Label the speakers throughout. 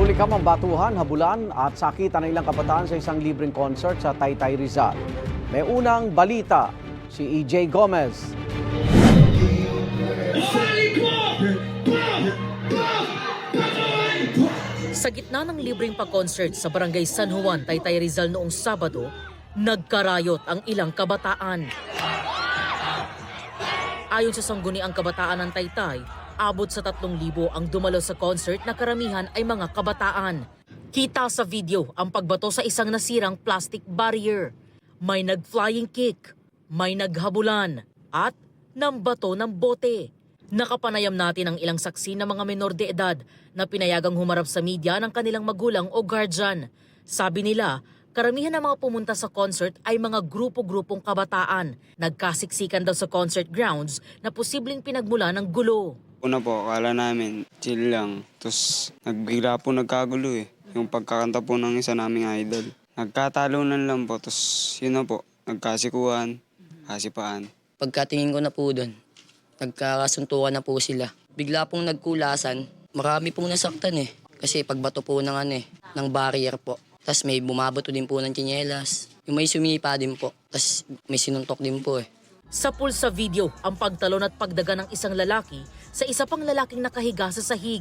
Speaker 1: Huli ka batuhan, habulan at sakitan ng ilang kabataan sa isang libreng concert sa Taytay, Rizal. May unang balita, si EJ Gomez.
Speaker 2: Sa gitna ng libreng pa-concert sa Barangay San Juan, Taytay, Rizal noong Sabado, nagkarayot ang ilang kabataan. Ayon sa sangguniang kabataan ng Taytay, abot sa 3,000 ang dumalo sa concert na karamihan ay mga kabataan. Kita sa video ang pagbato sa isang nasirang plastic barrier. May nag-flying kick, may naghabulan, at nambato ng bote. Nakapanayam natin ang ilang saksi na mga menor de edad na pinayagang humarap sa media ng kanilang magulang o guardian. Sabi nila, karamihan ng mga pumunta sa concert ay mga grupo-grupong kabataan. Nagkasiksikan daw sa concert grounds na posibleng pinagmula ng gulo.
Speaker 3: Una po, akala namin chill lang. Tapos nagbigla po nagkagulo eh. Yung pagkakanta po ng isa naming idol. Nagkatalunan lang po. Tapos yun na po, nagkasikuhan, kasipaan.
Speaker 4: Pagkatingin ko na po doon, nagkakasuntukan na po sila. Bigla pong nagkulasan, marami pong nasaktan eh. Kasi pagbato po ng barrier po. Tapos may bumabato din po ng tsinelas. Yung may sumipa din po. Tapos may sinuntok din po eh.
Speaker 2: Sa pool sa video, ang pagtalon at pagdaga ng isang lalaki sa isa pang lalaking nakahiga sa sahig.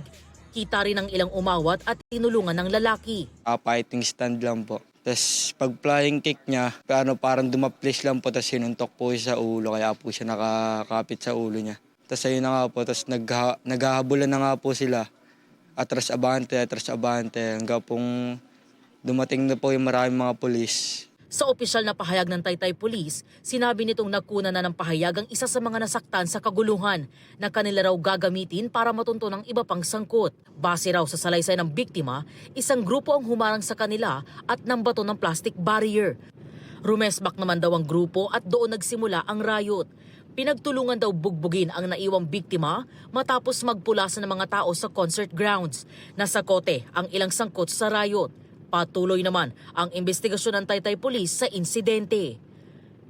Speaker 2: Kita rin ang ilang umawat at tinulungan ng lalaki.
Speaker 5: Fighting stand lang po. Tapos pag flying kick niya, parang dumaplis lang po, tapos sinuntok po siya sa ulo, kaya po siya nakakapit sa ulo niya. Tapos ayun na nga po, tapos naghahabulan na nga po sila. Atras abante, hanggang pong dumating na po yung maraming mga pulis.
Speaker 2: Sa opisyal na pahayag ng Taytay Police, sinabi nitong nagkuna na ng pahayag ang isa sa mga nasaktan sa kaguluhan na kanila raw gagamitin para matunto ng iba pang sangkot. Base raw sa salaysay ng biktima, isang grupo ang humarang sa kanila at nambato ng plastic barrier. Rumesbak naman daw ang grupo at doon nagsimula ang riot. Pinagtulungan daw bugbugin ang naiwang biktima matapos magpulasan ng mga tao sa concert grounds. Nasakote ang ilang sangkot sa riot. Patuloy naman ang investigasyon ng Taytay Police sa insidente.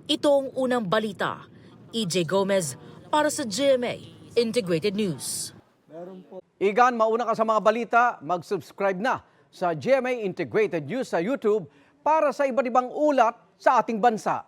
Speaker 2: Ito ang unang balita. EJ Gomez para sa GMA Integrated News.
Speaker 1: Igan, mauna ka sa mga balita, mag-subscribe na sa GMA Integrated News sa YouTube para sa iba't ibang ulat sa ating bansa.